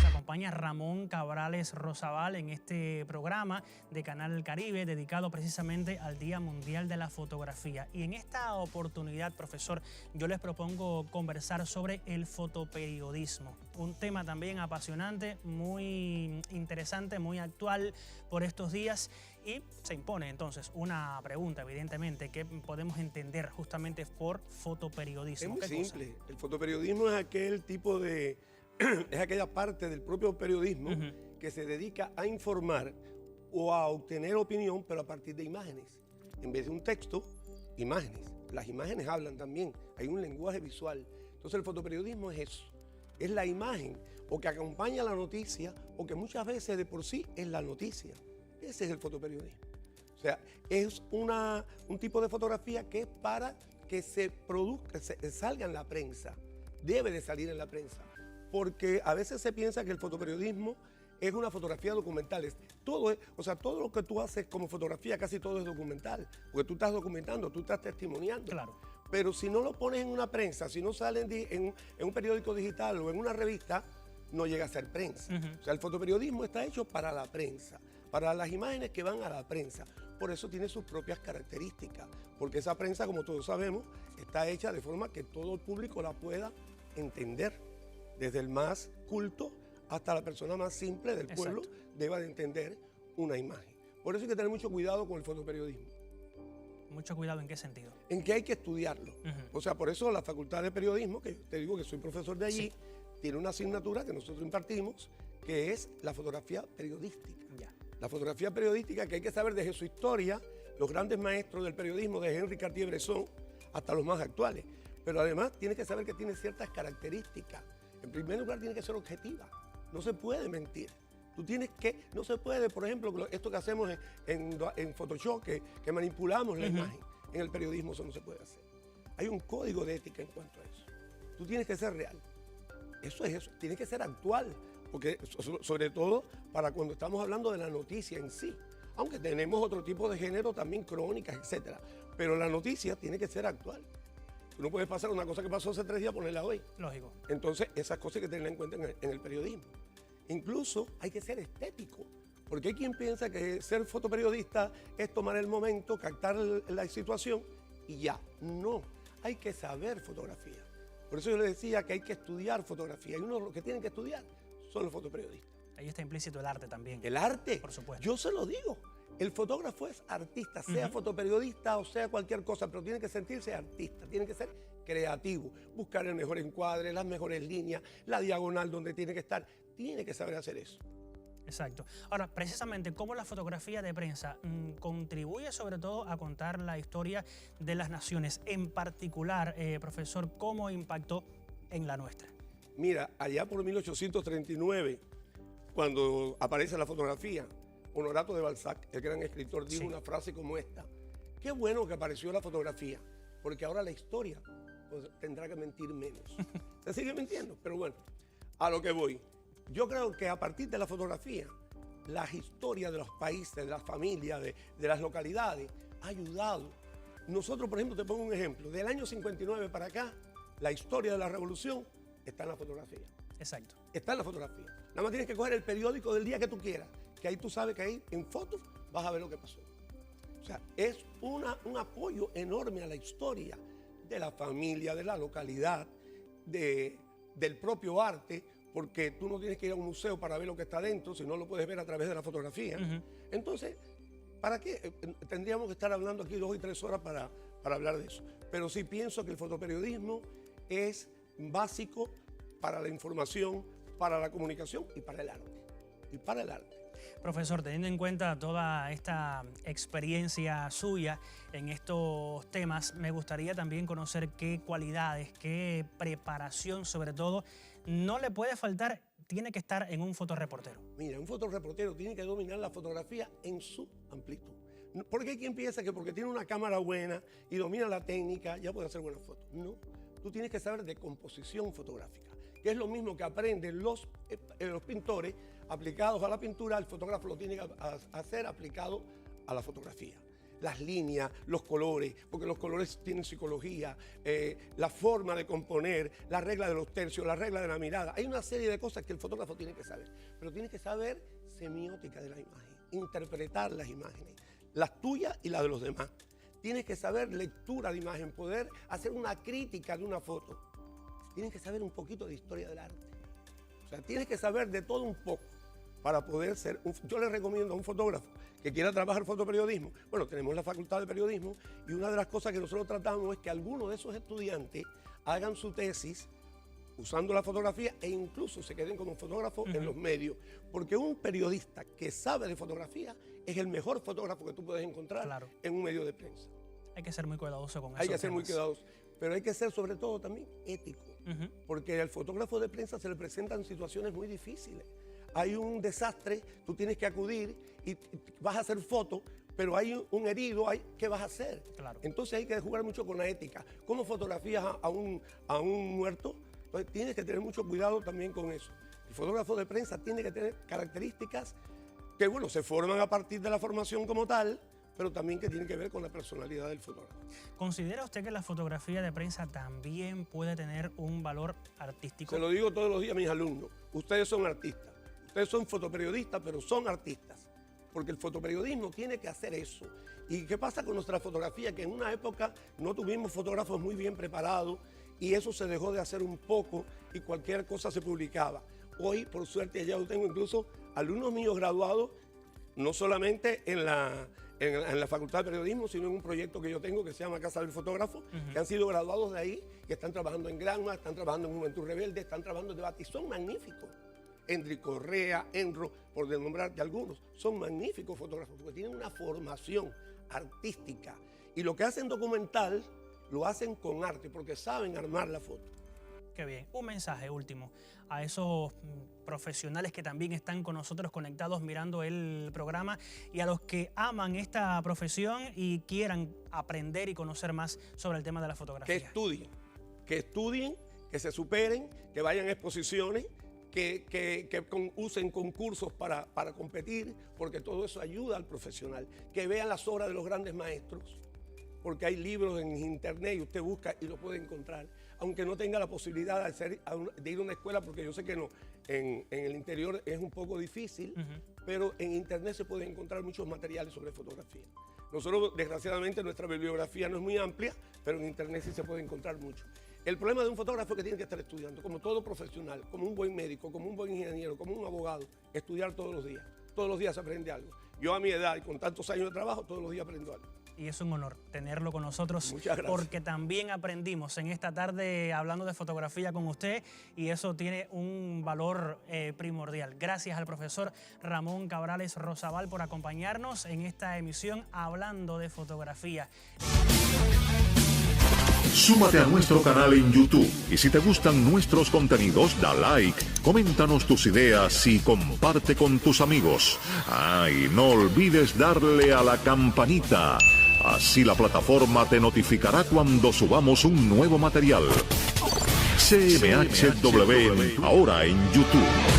Acompaña Ramón Cabrales Rosabal en este programa de Canal Caribe dedicado precisamente al Día Mundial de la Fotografía. Y en esta oportunidad, profesor, yo les propongo conversar sobre el fotoperiodismo, un tema también apasionante, muy interesante, muy actual por estos días. Y se impone entonces una pregunta, evidentemente, ¿qué podemos entender justamente por fotoperiodismo? Es muy simple. El fotoperiodismo es aquel tipo de... es aquella parte del propio periodismo que se dedica a informar o a obtener opinión, pero a partir de imágenes. En vez de un texto, imágenes. Las imágenes hablan también. Hay un lenguaje visual. Entonces el fotoperiodismo es eso. Es la imagen o que acompaña la noticia o que muchas veces de por sí es la noticia. Ese es el fotoperiodismo. O sea, es un tipo de fotografía que es para que se produzca, salga en la prensa. Debe de salir en la prensa. Porque a veces se piensa que el fotoperiodismo es una fotografía documental. Todo lo que tú haces como fotografía, casi todo es documental. Porque tú estás documentando, tú estás testimoniando. Claro. Pero si no lo pones en una prensa, si no sale en un periódico digital o en una revista, no llega a ser prensa. O sea, el fotoperiodismo está hecho para la prensa, para las imágenes que van a la prensa. Por eso tiene sus propias características. Porque esa prensa, como todos sabemos, está hecha de forma que todo el público la pueda entender. Desde el más culto hasta la persona más simple del pueblo deba de entender una imagen. Por eso hay que tener mucho cuidado con el fotoperiodismo. ¿Mucho cuidado en qué sentido? En que hay que estudiarlo. O sea, por eso la Facultad de Periodismo, que te digo que soy profesor de allí, tiene una asignatura que nosotros impartimos, que es la fotografía periodística. La fotografía periodística que hay que saber desde su historia, los grandes maestros del periodismo, desde Henri Cartier-Bresson hasta los más actuales. Pero además tienes que saber que tiene ciertas características. En primer lugar, tiene que ser objetiva. No se puede mentir. No se puede, por ejemplo, esto que hacemos en Photoshop, que manipulamos la imagen. En el periodismo eso no se puede hacer. Hay un código de ética en cuanto a eso. Tú tienes que ser real. Eso es eso. Tiene que ser actual. Porque, sobre todo, para cuando estamos hablando de la noticia en sí. Aunque tenemos otro tipo de género también, crónicas, etc. Pero la noticia tiene que ser actual. Tú no puedes pasar una cosa que pasó hace 3 días, ponerla hoy. Lógico. Entonces, esas cosas hay que tenerlas en cuenta en el periodismo. Incluso hay que ser estético, porque hay quien piensa que ser fotoperiodista es tomar el momento, captar la situación y ya. No, hay que saber fotografía. Por eso yo le decía que hay que estudiar fotografía. Y uno de los que tienen que estudiar son los fotoperiodistas. Ahí está implícito el arte también. ¿El arte? Por supuesto. Yo se lo digo. El fotógrafo es artista, sea fotoperiodista o sea cualquier cosa, pero tiene que sentirse artista, tiene que ser creativo, buscar el mejor encuadre, las mejores líneas, la diagonal donde tiene que estar, tiene que saber hacer eso. Exacto. Ahora, precisamente, ¿cómo la fotografía de prensa contribuye sobre todo a contar la historia de las naciones? En particular, profesor, ¿cómo impactó en la nuestra? Mira, allá por 1839, cuando aparece la fotografía, Honorato de Balzac, el gran escritor, dijo una frase como esta: qué bueno que apareció la fotografía, porque ahora la historia pues, tendrá que mentir menos. Se sigue mintiendo, pero bueno, a lo que voy. Yo creo que a partir de la fotografía, las historias de los países, de las familias, de las localidades, ha ayudado. Nosotros, por ejemplo, te pongo un ejemplo. Del año 59 para acá, la historia de la revolución está en la fotografía. Exacto. Está en la fotografía. Nada más tienes que coger el periódico del día que tú quieras, que ahí tú sabes que ahí en fotos vas a ver lo que pasó. O sea, es un apoyo enorme a la historia de la familia, de la localidad, del propio arte, porque tú no tienes que ir a un museo para ver lo que está dentro, sino lo puedes ver a través de la fotografía. Entonces, ¿para qué? Tendríamos que estar hablando aquí 2 y 3 horas para hablar de eso. Pero sí pienso que el fotoperiodismo es básico para la información, para la comunicación y para el arte. Profesor, teniendo en cuenta toda esta experiencia suya en estos temas, me gustaría también conocer qué cualidades, qué preparación sobre todo no le puede faltar, tiene que estar en un fotoreportero. Mira, un fotoreportero tiene que dominar la fotografía en su amplitud. Porque hay quien piensa que porque tiene una cámara buena y domina la técnica ya puede hacer buenas fotos. No, tú tienes que saber de composición fotográfica, que es lo mismo que aprenden los pintores aplicados a la pintura, el fotógrafo lo tiene que hacer aplicado a la fotografía. las líneas, los colores, porque los colores tienen psicología, la forma de componer, la regla de los tercios, la regla de la mirada. Hay una serie de cosas que el fotógrafo tiene que saber, pero tiene que saber semiótica de la imagen, interpretar las imágenes, las tuyas y las de los demás. Tienes que saber lectura de imagen, poder hacer una crítica de una foto. Tienes que saber un poquito de historia del arte. O sea, tienes que saber de todo un poco para poder ser yo le recomiendo a un fotógrafo que quiera trabajar fotoperiodismo. Bueno, tenemos la facultad de periodismo y una de las cosas que nosotros tratamos es que algunos de esos estudiantes hagan su tesis usando la fotografía e incluso se queden como fotógrafos en los medios. Porque un periodista que sabe de fotografía es el mejor fotógrafo que tú puedes encontrar en un medio de prensa. Hay que ser muy cuidadoso con eso. Hay que ser muy cuidadoso, pero hay que ser sobre todo también ético. Porque al fotógrafo de prensa se le presentan situaciones muy difíciles. Hay un desastre, tú tienes que acudir y vas a hacer fotos, pero hay un herido, ¿qué vas a hacer? Claro. Entonces hay que jugar mucho con la ética. ¿Cómo fotografías a un muerto? Entonces tienes que tener mucho cuidado también con eso. El fotógrafo de prensa tiene que tener características que, bueno, se forman a partir de la formación como tal, pero también que tienen que ver con la personalidad del fotógrafo. ¿Considera usted que la fotografía de prensa también puede tener un valor artístico? Se lo digo todos los días a mis alumnos. Ustedes son artistas. Ustedes son fotoperiodistas, pero son artistas. Porque el fotoperiodismo tiene que hacer eso. ¿Y qué pasa con nuestra fotografía? Que en una época no tuvimos fotógrafos muy bien preparados y eso se dejó de hacer un poco y cualquier cosa se publicaba. Hoy, por suerte, ya yo tengo incluso alumnos míos graduados, no solamente en la Facultad de Periodismo, sino en un proyecto que yo tengo que se llama Casa del Fotógrafo, que han sido graduados de ahí, que están trabajando en Granma, están trabajando en Juventud Rebelde, están trabajando en debate y son magníficos. Endri Correa, Enro, por nombrarte algunos, son magníficos fotógrafos porque tienen una formación artística y lo que hacen documental lo hacen con arte porque saben armar la foto. Qué bien. Un mensaje último a esos profesionales que también están con nosotros conectados mirando el programa y a los que aman esta profesión y quieran aprender y conocer más sobre el tema de la fotografía. Que estudien, que se superen, que vayan a exposiciones, que usen concursos para competir, porque todo eso ayuda al profesional. Que vean las obras de los grandes maestros, porque hay libros en internet y usted busca y lo puede encontrar. Aunque no tenga la posibilidad de ir a una escuela, porque yo sé que no, en el interior es un poco difícil, pero en internet se pueden encontrar muchos materiales sobre fotografía. Nosotros, desgraciadamente, nuestra bibliografía no es muy amplia, pero en internet sí se puede encontrar mucho. El problema de un fotógrafo es que tiene que estar estudiando, como todo profesional, como un buen médico, como un buen ingeniero, como un abogado, estudiar todos los días. Todos los días se aprende algo. Yo a mi edad y con tantos años de trabajo, todos los días aprendo algo. Y es un honor tenerlo con nosotros. Muchas gracias. Porque también aprendimos en esta tarde hablando de fotografía con usted y eso tiene un valor primordial. Gracias al profesor Ramón Cabrales Rosabal por acompañarnos en esta emisión hablando de fotografía. Súmate a nuestro canal en YouTube y si te gustan nuestros contenidos, da like, coméntanos tus ideas y comparte con tus amigos. Y no olvides darle a la campanita. Así la plataforma te notificará cuando subamos un nuevo material. CMHW, ahora en YouTube.